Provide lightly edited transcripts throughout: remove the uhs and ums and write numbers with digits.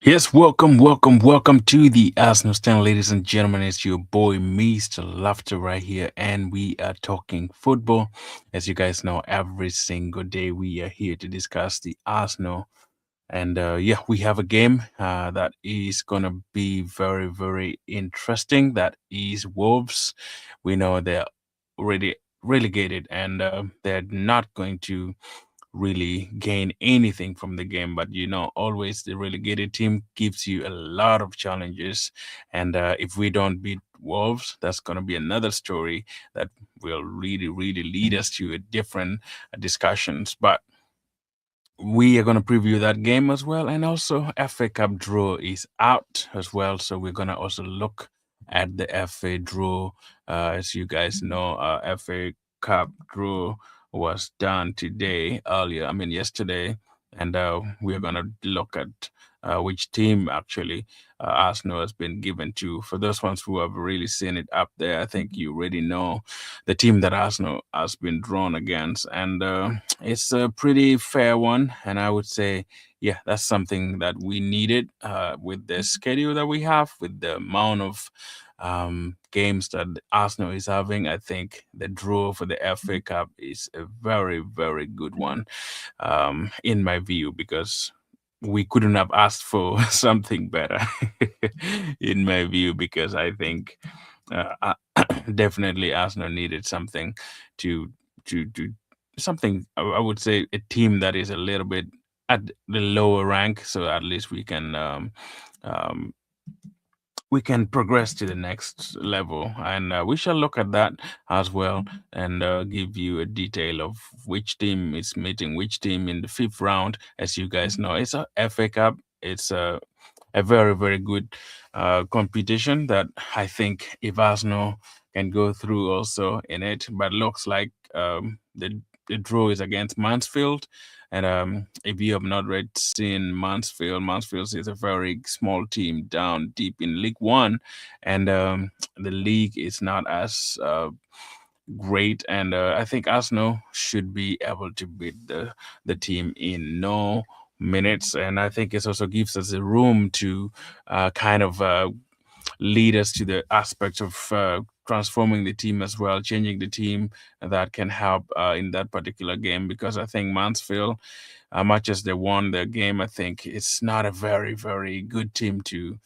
Yes, welcome to the Arsenal Stand, ladies and gentlemen. It's your boy, Mr. Laughter, right here, and we are talking football. As you guys know, every single day we are here to discuss the Arsenal. And yeah, we have a game that is going to be very, very interesting. That is Wolves. We know they're already relegated and they're not going to really gain anything from the game. But always the relegated team gives you a lot of challenges. And if we don't beat Wolves, that's going to be another story that will really, really lead us to a different discussions. But we are going to preview that game as well. And also, FA Cup draw is out as well. So we're going to also look at the FA draw. As you guys know, FA Cup draw was done today, earlier, I mean, yesterday. And we're going to look at which team actually Arsenal has been given to. For those ones who have really seen it up there, I think you already know the team that Arsenal has been drawn against. And it's a pretty fair one, and I would say, yeah, that's something that we needed with the schedule that we have, with the amount of games that Arsenal is having. I think the draw for the FA Cup is a very, very good one, in my view, because we couldn't have asked for something better, in my view, because I think definitely Arsenal needed something to to something. I would say a team that is a little bit at the lower rank, so at least um, we can progress to the next level, and we shall look at that as well, and give you a detail of which team is meeting which team in the fifth round. As you guys know, it's a FA Cup. It's a very, very good competition that I think if Arsenal can go through also in it. But looks like the draw is against Mansfield. And if you have not read seen Mansfield, Mansfield is a very small team down deep in League One, and the league is not as great. And I think Arsenal should be able to beat the team in no minutes. And I think it also gives us a room to kind of lead us to the aspect of transforming the team as well, changing the team that can help in that particular game. Because I think Mansfield, much as they won the game, I think it's not a very, very good team to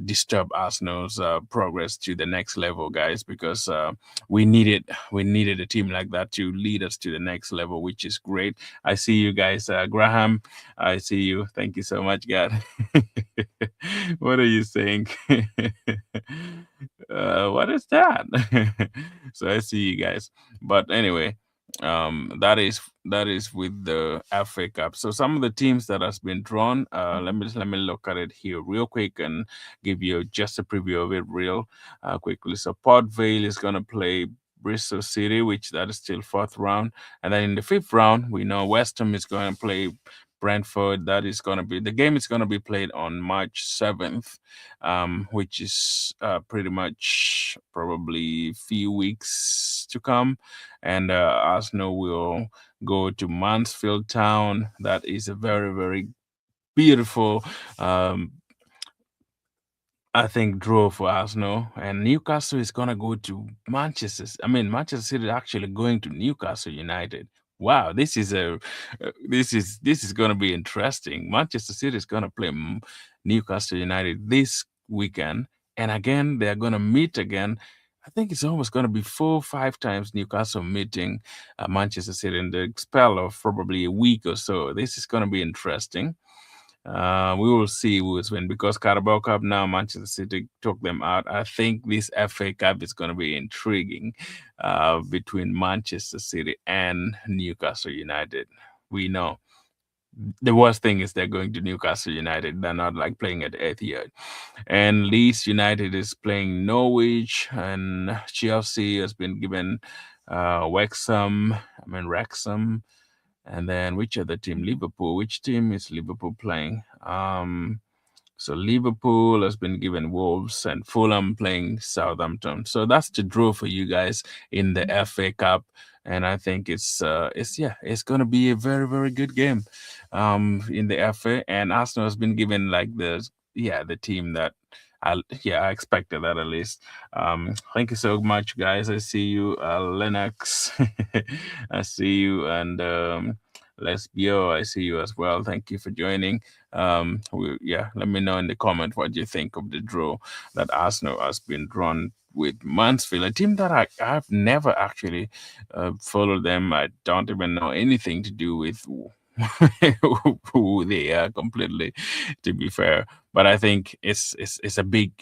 disturb Arsenal's progress to the next level, guys. Because we needed a team like that to lead us to the next level, which is great. I see you guys, Graham. I see you. Thank you so much, God. What are you saying? What is that? So I see you guys. But anyway, that is with the FA Cup. So some of the teams that has been drawn. Let me look at it here real quick and give you just a preview of it real quickly. So Port Vale is gonna play Bristol City, which that is still fourth round, and then in the fifth round, we know West Ham is going to play Brentford. That is going to be the game is going to be played on March 7th, which is pretty much probably few weeks to come. And Arsenal will go to Mansfield Town. That is a very, very beautiful, um, I think, draw for Arsenal. And Newcastle is gonna go to Manchester City actually going to Newcastle United. Wow, this is gonna be interesting. Manchester City is gonna play Newcastle United this weekend, and again they're gonna meet again. I think it's almost gonna be 4 or 5 times Newcastle meeting Manchester City in the spell of probably a week or so. This is gonna be interesting. We will see who is win because Carabao Cup now Manchester City took them out. I think this FA Cup is going to be intriguing between Manchester City and Newcastle United. We know the worst thing is they're going to Newcastle United. They're not like playing at Etihad. And Leeds United is playing Norwich, and Chelsea has been given Wrexham. And then which other team? Liverpool. Which team is Liverpool playing? So Liverpool has been given Wolves and Fulham playing Southampton. So that's the draw for you guys in the FA Cup. And I think it's gonna be a very, very good game. in the FA, and Arsenal has been given like the team that I expected that at least. Thank you so much, guys. I see you, Lennox. I see you, and Lesbio. I see you as well. Thank you for joining. Let me know in the comment what you think of the draw that Arsenal has been drawn with Mansfield, a team that I've never actually followed them. I don't even know anything to do with who they are completely, to be fair. But I think it's a big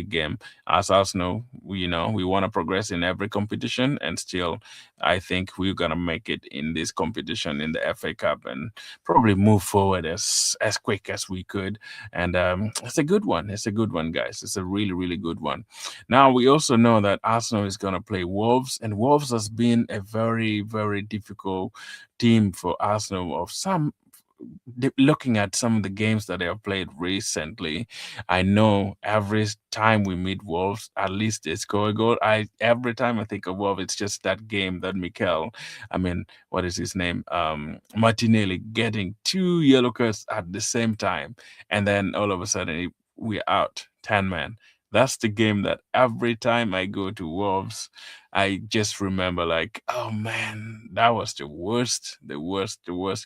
game. As Arsenal, we want to progress in every competition, and still, I think we're gonna make it in this competition in the FA Cup and probably move forward as quick as we could. And it's a good one. It's a good one, guys. It's a really really good one. Now we also know that Arsenal is gonna play Wolves, and Wolves has been a very very difficult team for Arsenal of some looking at some of the games that they have played recently. I know every time we meet Wolves, at least they score a goal. I Every time I think of Wolves, it's just that game that what is his name? Martinelli getting two yellow cards at the same time, and then all of a sudden we're out 10 men. That's the game that every time I go to Wolves, I just remember like, oh man, that was the worst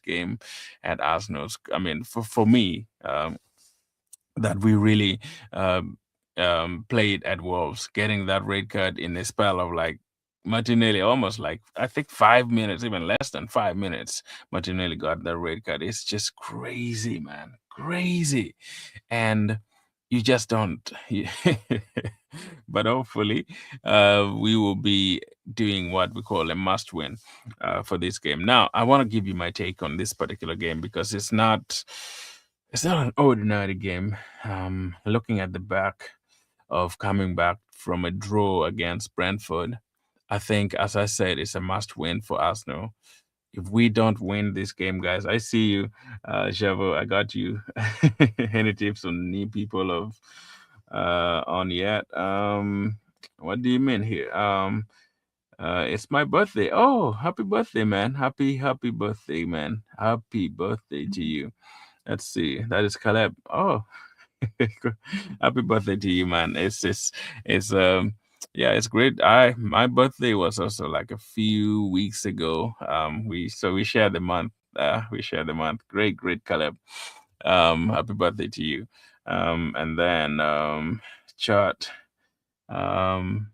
game at Arsenal's. I mean, for me, that we really played at Wolves, getting that red card in a spell of like Martinelli, almost like I think 5 minutes, even less than 5 minutes. Martinelli got that red card. It's just crazy, man, crazy, and you just don't. But hopefully, we will be doing what we call a must win for this game. Now, I want to give you my take on this particular game because it's not an ordinary game. Looking at the back of coming back from a draw against Brentford, I think, as I said, it's a must win for Arsenal. If we don't win this game, guys, I see you, Chavo. I got you. Any tips on new people of on yet? What do you mean here? It's my birthday. Oh, happy birthday, man! Happy birthday, man! Happy birthday to you. Let's see. That is Caleb. Oh, happy birthday to you, man. It's yeah, it's great. I My birthday was also like a few weeks ago. We share the month. We share the month. Great, Caleb. Happy birthday to you. And then chart. Um,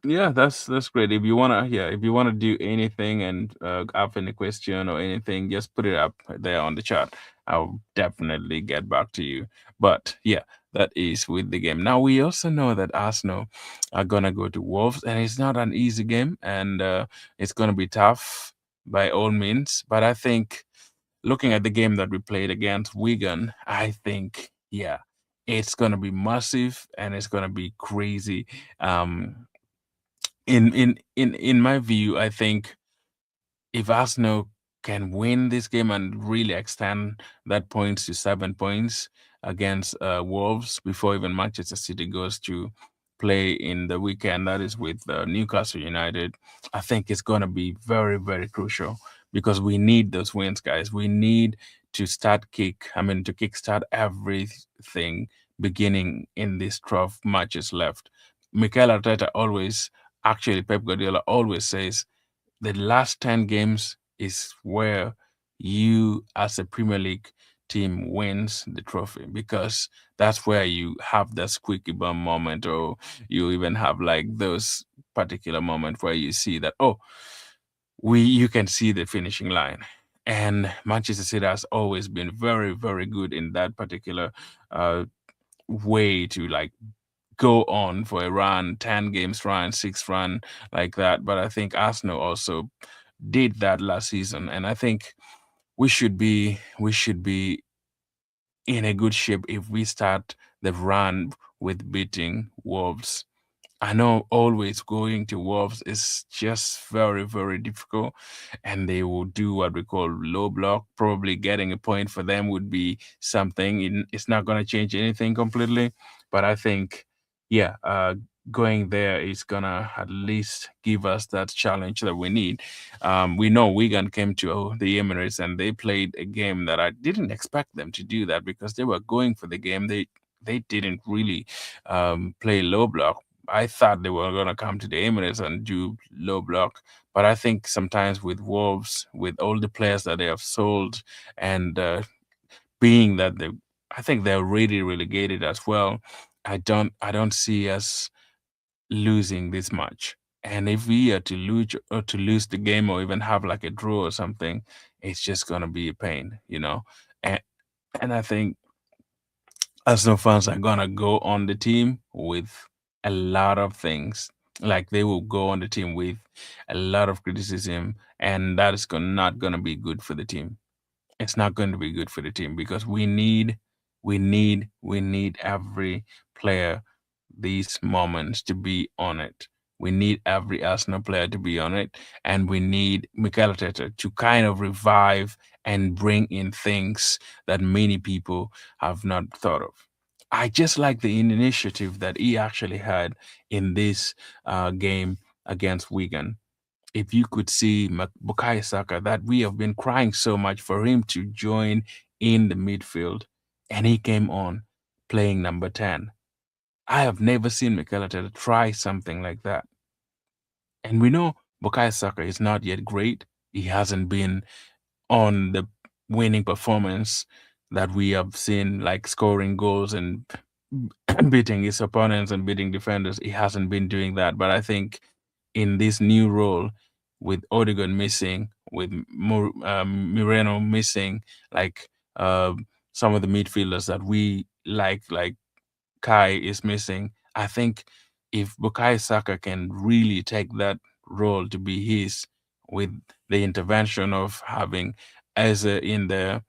yeah, that's great. If you wanna do anything and have any question or anything, just put it up there on the chat. I'll definitely get back to you. But yeah, that is with the game. Now we also know that Arsenal are gonna go to Wolves, and it's not an easy game, and it's gonna be tough by all means. But I think looking at the game that we played against Wigan, I think yeah, it's gonna be massive and it's gonna be crazy. Um, in my view, I think if Arsenal can win this game and really extend that points to 7 points against Wolves before even Manchester City goes to play in the weekend, that is with Newcastle United, I think it's going to be very, very crucial because we need those wins, guys. We need to kickstart everything beginning in these 12 matches left. Mikel Arteta always, actually, Pep Guardiola always says the last 10 games is where you as a Premier League team wins the trophy because that's where you have that squeaky bum moment, or you even have like those particular moment where you see that, oh, we you can see the finishing line. And Manchester City has always been very very good in that particular uh way to like go on for a run, 10 games run, 6 run, like that. But I think Arsenal also did that last season. And I think we should be in a good shape if we start the run with beating Wolves. I know always going to Wolves is just very, very difficult, and they will do what we call low block. Probably getting a point for them would be something. It's not going to change anything completely, but I think, yeah, going there is gonna at least give us that challenge that we need. We know Wigan came to the Emirates and they played a game that I didn't expect them to do that because they were going for the game. They didn't really play low block. I thought they were gonna come to the Emirates and do low block, but I think sometimes with Wolves, with all the players that they have sold, and being that I think they're really relegated as well. I don't see us losing this much. And if we are to lose the game or even have like a draw or something, it's just gonna be a pain. And and I think Arsenal fans are gonna go on the team with a lot of things. Like they will go on the team with a lot of criticism, and that is not gonna be good for the team. It's not going to be good for the team because we need every player these moments to be on it. We need every Arsenal player to be on it, and we need Mikel Arteta to kind of revive and bring in things that many people have not thought of. I just like the initiative that he actually had in this game against Wigan. If you could see Bukayo Saka, that we have been crying so much for him to join in the midfield, and he came on playing number 10. I have never seen Mikel Arteta try something like that. And we know Bukayo Saka is not yet great. He hasn't been on the winning performance that we have seen, like scoring goals and beating his opponents and beating defenders. He hasn't been doing that. But I think in this new role, with Odegaard missing, with Moreno missing, like some of the midfielders that we like Kai is missing. I think if Bukayo Saka can really take that role to be his, with the intervention of having Eze in there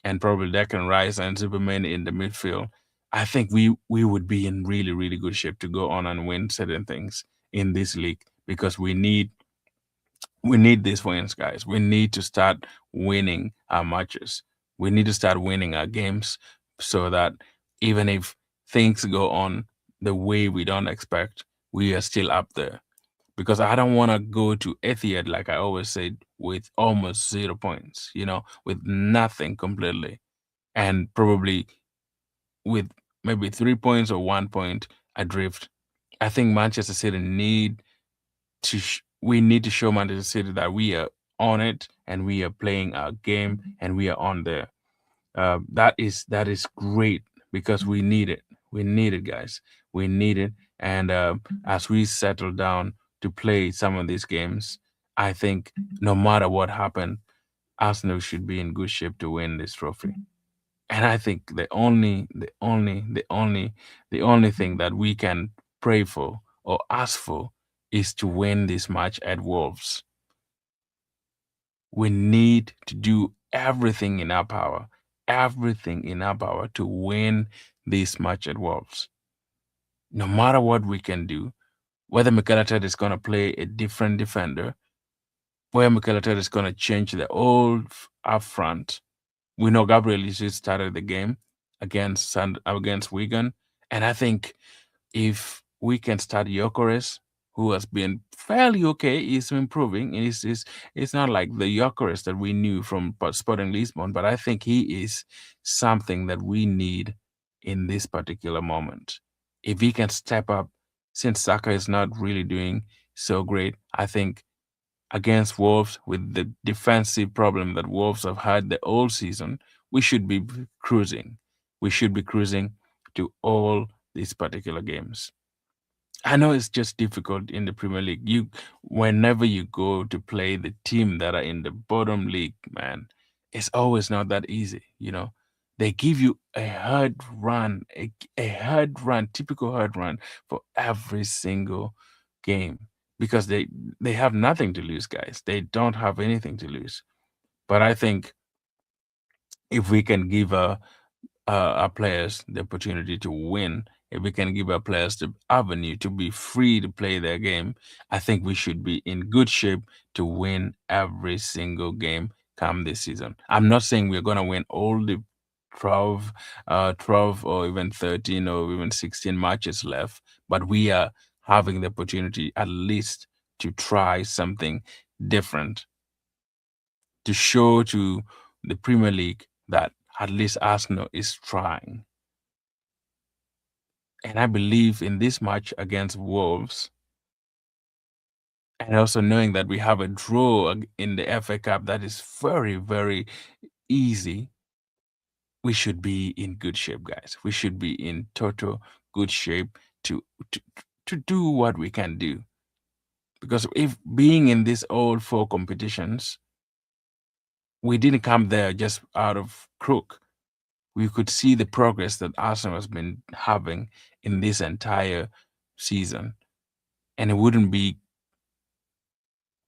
and probably Declan Rice and Superman in the midfield, I think we would be in really, really good shape to go on and win certain things in this league because we need these wins, guys. We need to start winning our matches. We need to start winning our games so that even if things go on the way we don't expect, we are still up there. Because I don't want to go to Etihad, like I always said, with almost 0 points, with nothing completely, and probably with maybe 3 points or 1 point adrift. I think Manchester City we need to show Manchester City that we are on it and we are playing our game and we are on there. That is great because we need it. We need it, guys. We need it. And as we settle down to play some of these games, I think no matter what happened, Arsenal should be in good shape to win this trophy. And I think the only thing that we can pray for or ask for is to win this match at Wolves. We need to do everything in our power to win this match at Wolves. No matter what we can do, whether Mikel Arteta is going to play a different defender, whether Mikel Arteta is going to change the old up front. We know Gabriel Jesus started the game against Wigan, and I think if we can start Gyökeres, who has been fairly okay, is improving. It's not like the Gyökeres that we knew from Sporting Lisbon, but I think he is something that we need in this particular moment. If he can step up, since Saka is not really doing so great, I think against Wolves with the defensive problem that Wolves have had the whole season, we should be cruising. We should be cruising to all these particular games. I know it's just difficult in the Premier League. Whenever you go to play the team that are in the bottom league, man, it's always not that easy. They give you a hard run, a hard run, typical hard run for every single game because they have nothing to lose, guys. They don't have anything to lose. But I think if we can give our players the opportunity to win, if we can give our players the avenue to be free to play their game, I think we should be in good shape to win every single game come this season. I'm not saying we're going to win all the 12 or even 13 or even 16 matches left, but we are having the opportunity at least to try something different, to show to the Premier League that at least Arsenal is trying. And I believe in this match against Wolves, and also knowing that we have a draw in the FA Cup that is very, very easy, we should be in good shape, guys. We should be in total good shape to to, to do what we can do. Because if being in these old four competitions, we didn't come there just out of crook. We could see the progress that Arsenal has been having in this entire season. And it wouldn't be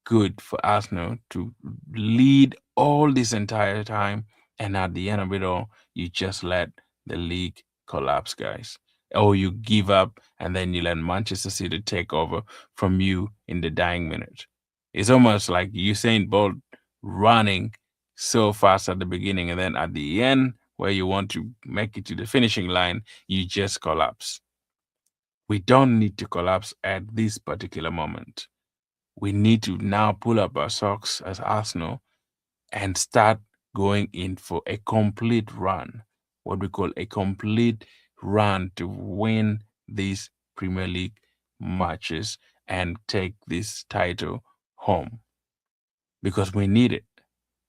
good for Arsenal to lead all this entire time, and at the end of it all, you just let the league collapse, guys. Or you give up and then you let Manchester City take over from you in the dying minute. It's almost like Usain Bolt running so fast at the beginning, and then at the end, where you want to make it to the finishing line, you just collapse. We don't need to collapse at this particular moment. We need to now pull up our socks as Arsenal and start going in for a complete run, what we call a complete run to win these Premier League matches and take this title home. Because we need it.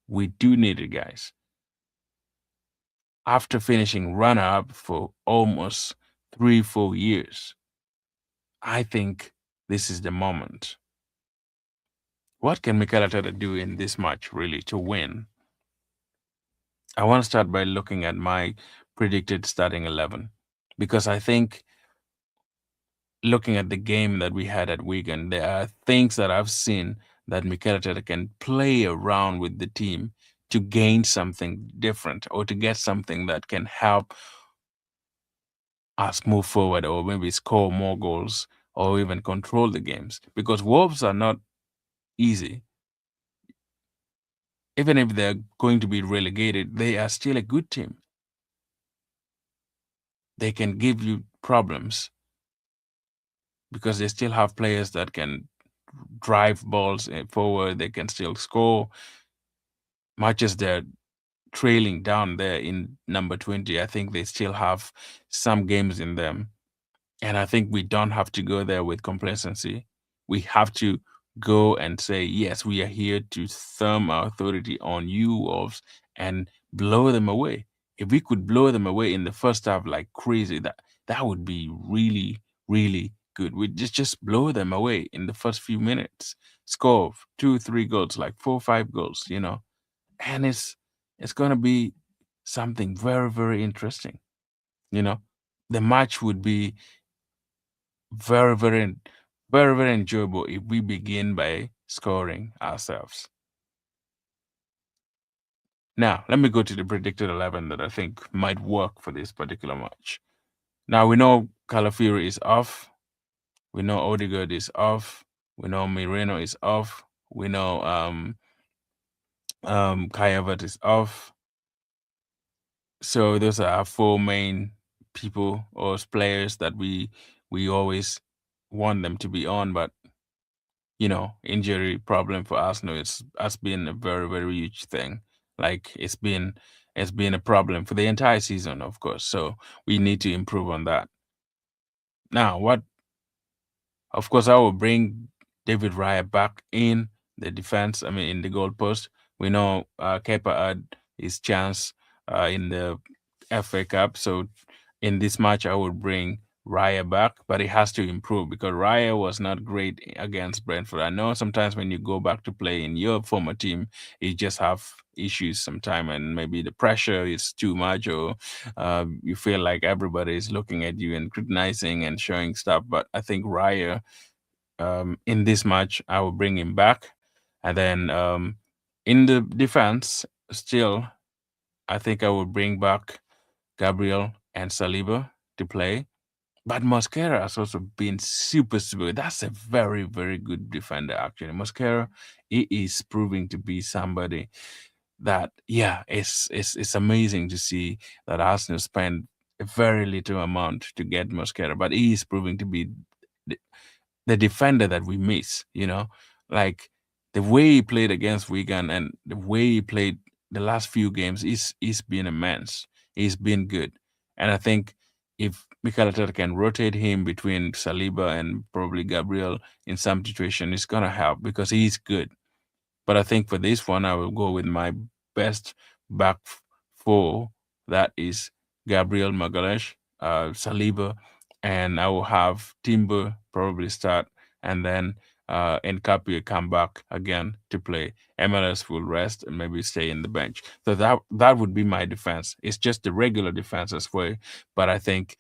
We do need it, guys. After finishing runner up for almost 3-4 years, I think this is the moment. What can Mikel Arteta do in this match really to win? I want to start by looking at my predicted starting 11 because I think looking at the game that we had at Wigan, there are things that I've seen that Mikel Arteta can play around with the team to gain something different or to get something that can help us move forward or maybe score more goals or even control the games because Wolves are not easy. Even if they're going to be relegated, they are still a good team. They can give you problems because they still have players that can drive balls forward. They can still score. Much as they're trailing down there in number 20, I think they still have some games in them. And I think we don't have to go there with complacency. We have to go and say, yes, we are here to thumb our authority on you, Wolves, and blow them away. If we could blow them away in the first half like crazy, that would be really, really good. We just blow them away in the first few minutes. Score 2, 3 goals, like 4, 5 goals, and it's gonna be something very, very interesting. The match would be very, very, very, very enjoyable if we begin by scoring ourselves. Now, let me go to the predicted 11 that I think might work for this particular match. Now, we know Calafiori is off. We know Odegaard is off. We know Moreno is off. We know Kai Havertz is off. So those are our four main people or players that we always want them to be on, but injury problem for Arsenal has been a very, very huge thing. Like it's been a problem for the entire season, of course. So we need to improve on that. Now, of course, I will bring David Raya back in the defense. I mean, in the goal post. We know Kepa had his chance in the FA Cup. So in this match, I would bring Raya back, but he has to improve because Raya was not great against Brentford. I know sometimes when you go back to play in your former team, you just have issues sometimes, and maybe the pressure is too much, or you feel like everybody is looking at you and criticizing and showing stuff. But I think Raya, in this match, I will bring him back, and then in the defense, still, I think I will bring back Gabriel and Saliba to play. But Mosquera has also been super, super good. That's a very, very good defender, actually. Mosquera, he is proving to be somebody that, yeah, it's amazing to see that Arsenal spent a very little amount to get Mosquera, but he is proving to be the defender that we miss, like the way he played against Wigan and the way he played the last few games is been immense. He's been good. And I think if Mikel Arteta can rotate him between Saliba and probably Gabriel in some situation, it's gonna help because he's good. But I think for this one, I will go with my best back four. That is Gabriel Magalhaes, Saliba, and I will have Timber probably start, and then Nkapie come back again to play. MLS will rest and maybe stay in the bench. So that would be my defense. It's just the regular defense as well, but I think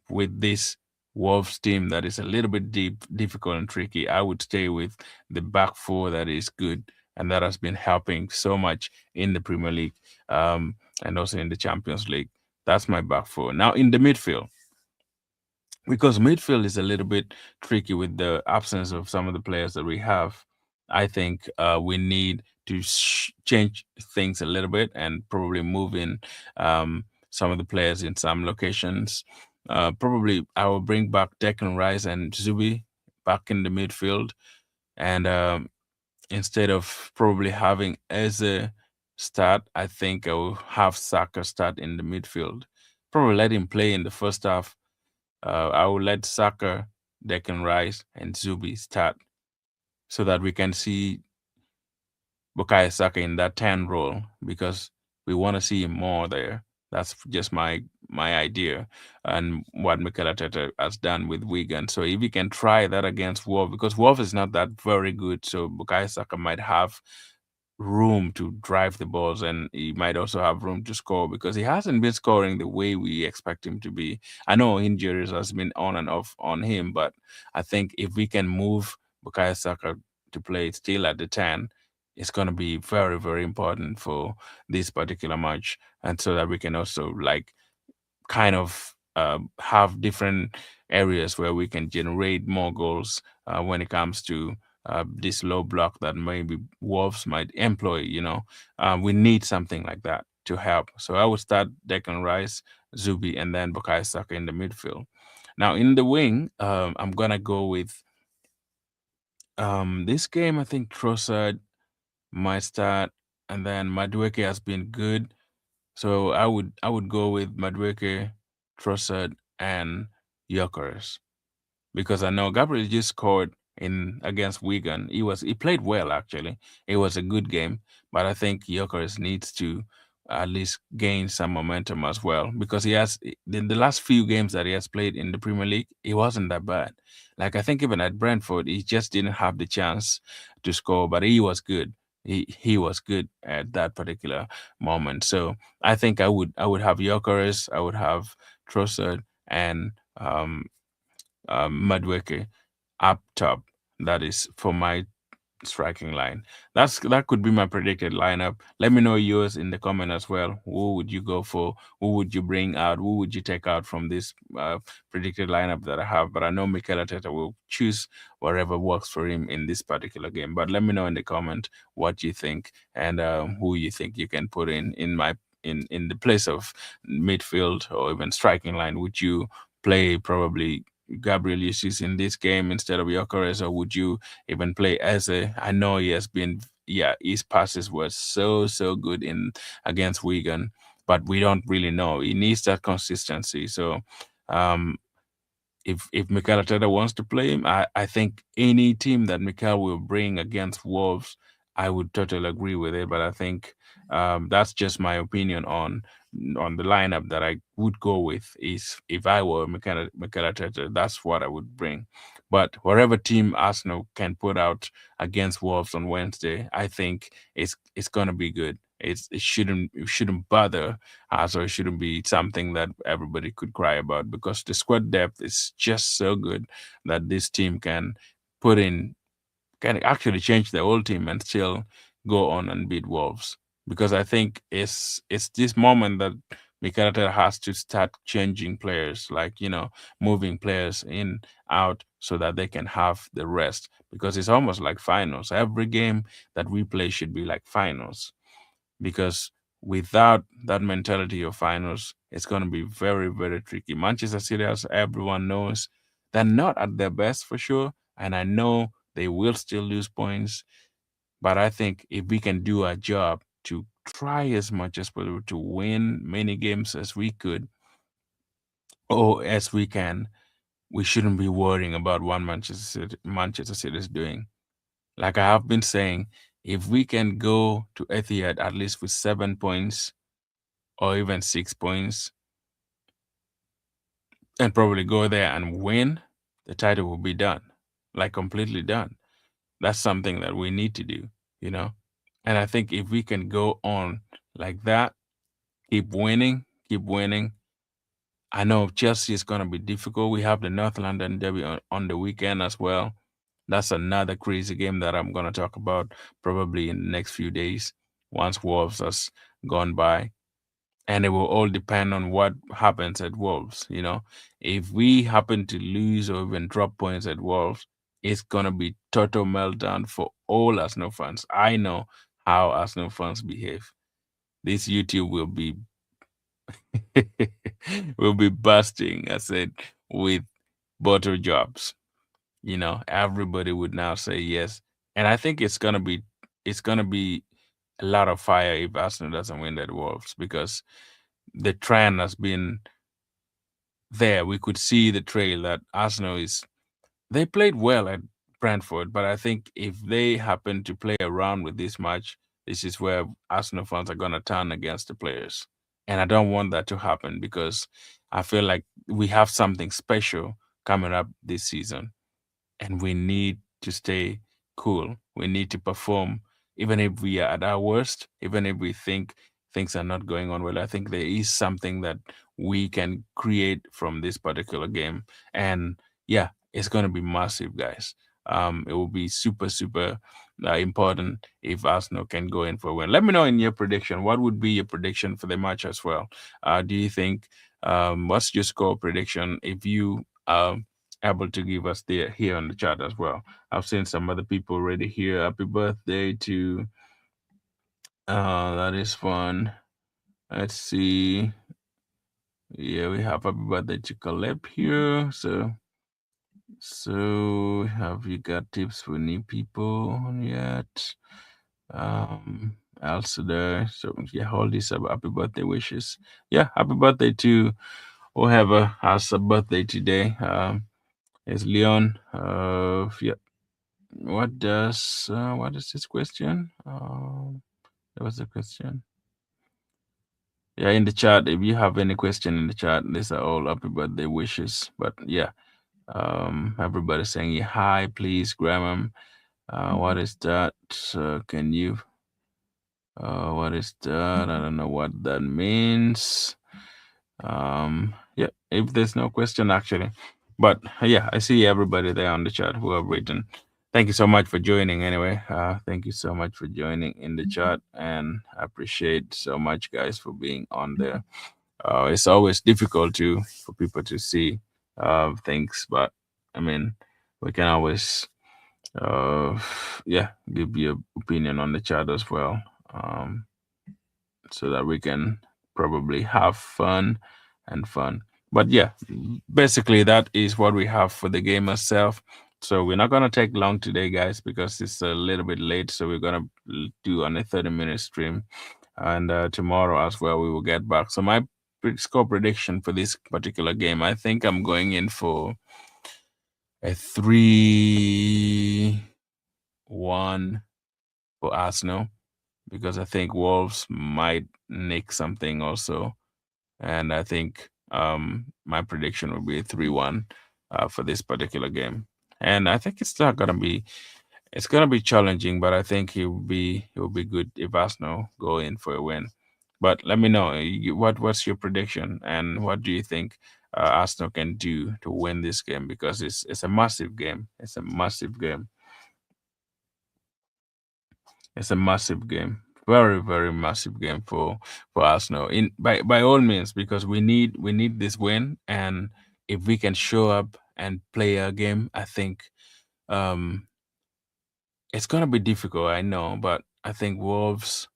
with this Wolves team that is a little bit difficult and tricky, I would stay with the back four that is good and that has been helping so much in the Premier League and also in the Champions League. That's my back four. Now in the midfield, because midfield is a little bit tricky with the absence of some of the players that we have. I think we need to change things a little bit and probably move in some of the players in some locations. Probably I will bring back Declan Rice and Zubi back in the midfield, and instead of probably having Eze start, I think I will have Saka start in the midfield. Probably let him play in the first half. I will let Saka, Declan Rice, and Zubi start so that we can see Bukayo Saka in that 10 role because we want to see him more there. That's just my idea and what Mikel Arteta has done with Wigan. So if we can try that against Wolves, because Wolves is not that very good, so Bukayo Saka might have room to drive the balls and he might also have room to score because he hasn't been scoring the way we expect him to be. I know injuries has been on and off on him, but I think if we can move Bukayo Saka to play still at the 10, it's going to be very, very important for this particular match. And so that we can also like kind of have different areas where we can generate more goals when it comes to this low block that maybe Wolves might employ. We need something like that to help. So I would start Declan Rice, Zubi, and then Bukayo Saka in the midfield. Now in the wing, I'm gonna go with this game. I think Trossard might start, and then Madueke has been good. So I would go with Madueke, Trossard, and Gyökeres because I know Gabriel just scored in against Wigan. He played well actually. It was a good game, but I think Gyökeres needs to at least gain some momentum as well because he has in the last few games that he has played in the Premier League, he wasn't that bad. Like I think even at Brentford, he just didn't have the chance to score, but he was good. He was good at that particular moment. So I think I would have Gyökeres, I would have Trossard, and Madueke up top. That is for my striking line. That could be my predicted lineup. Let me know yours in the comment as well. Who would you go for? Who would you bring out? Who would you take out from this predicted lineup that I have? But I know Mikel Arteta will choose whatever works for him in this particular game. But let me know in the comment what you think and who you think you can put in the place of midfield or even striking line. Would you play probably Gabriel Jesus in this game instead of Gyökeres, or would you even play Eze? I know he has been, yeah, his passes were so good in against Wigan, but we don't really know. He needs that consistency. So, um, if Mikel Arteta wants to play him, I think any team that Mikel will bring against Wolves, I would totally agree with it. But I think that's just my opinion on the lineup that I would go with. Is if I were Mikel Arteta, that's what I would bring. But whatever team Arsenal can put out against Wolves on Wednesday, I think it's gonna be good. It shouldn't bother us, or it shouldn't be something that everybody could cry about because the squad depth is just so good that this team put in can actually change the whole team and still go on and beat Wolves. Because I think it's this moment that Mikel Arteta has to start changing players, like moving players in out so that they can have the rest. Because it's almost like finals. Every game that we play should be like finals because without that mentality of finals, it's going to be very, very tricky. Manchester City, as everyone knows, they're not at their best for sure. And I know they will still lose points, but I think if we can do our job to try as much as possible to win many games as we could or as we can, we shouldn't be worrying about what Manchester City is doing. Like I have been saying, if we can go to Etihad at least with 7 points or even 6 points and probably go there and win, the title will be done, like completely done. That's something that we need to do, you know? And I think if we can go on like that, keep winning. I know Chelsea is going to be difficult. We have the North London Derby on the weekend as well. That's another crazy game that I'm going to talk about probably in the next few days once Wolves has gone by. And it will all depend on what happens at Wolves. If we happen to lose or even drop points at Wolves, it's going to be total meltdown for all Arsenal fans. I know how Arsenal fans behave. This YouTube will be will be busting, I said, with bottle jobs. Everybody would now say yes. And I think it's gonna be a lot of fire if Arsenal doesn't win that Wolves because the trend has been there. We could see the trail that Arsenal is they played well at Brentford, but I think if they happen to play around with this match, this is where Arsenal fans are gonna turn against the players. And I don't want that to happen because I feel like we have something special coming up this season and we need to stay cool. We need to perform, even if we are at our worst, even if we think things are not going on well. I think there is something that we can create from this particular game. And yeah, it's going to be massive, guys. It will be super, super important if Arsenal can go in for a win. Let me know in your prediction. What would be your prediction for the match as well? Do you think, what's your score prediction if you able to give us there here on the chat as well. I've seen some other people already here. Happy birthday to that is fun. Let's see. Yeah, we have happy birthday to Caleb here. So have you got tips for new people yet? Also there. So yeah, all these are happy birthday wishes. Yeah, happy birthday to whoever has a birthday today. It's Leon. Yeah, what is this question? That was the question. Yeah, in the chat, if you have any question in the chat, these are all happy birthday wishes. But yeah, everybody's saying yeah, hi, please, Graham. What is that? Can you? What is that? I don't know what that means. Yeah, if there's no question actually, but yeah, I see everybody there on the chat who have written. Thank you so much for joining anyway. Thank you so much for joining in the chat, and I appreciate so much, guys, for being on there. It's always difficult for people to see things, but I mean, we can always yeah, give your opinion on the chat as well. So that we can probably have fun and fun. But yeah, basically that is what we have for the game itself. So we're not gonna take long today, guys, because it's a little bit late. So we're gonna do on a 30-minute stream, and tomorrow as well we will get back. So my score prediction for this particular game, I think I'm going in for a 3-1 for Arsenal because I think Wolves might nick something also, and I think my prediction will be a 3-1 for this particular game. And I think it's gonna be challenging, but I think it will be good if Arsenal go in for a win. But let me know what's your prediction and what do you think Arsenal can do to win this game because it's a massive game. It's a massive game. It's a massive game, very very massive game for Arsenal. In by all means, because we need this win, and if we can show up and play a game, I think um it's gonna be difficult. I know, but I think Wolves,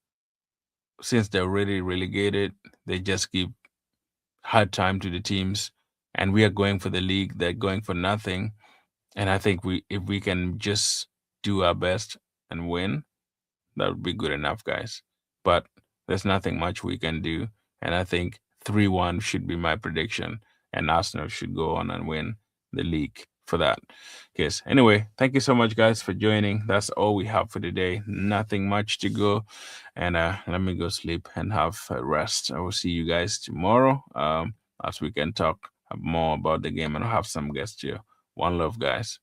since they're already relegated, they just give hard time to the teams, and we are going for the league. They're going for nothing. And I think if we can just do our best and win, that would be good enough, guys. But there's nothing much we can do. And I think 3-1 should be my prediction. And Arsenal should go on and win the league for that. Yes. Anyway, thank you so much, guys, for joining. That's all we have for today. Nothing much to go. And let me go sleep and have a rest. I will see you guys tomorrow as we can talk more about the game and have some guests here. One love, guys.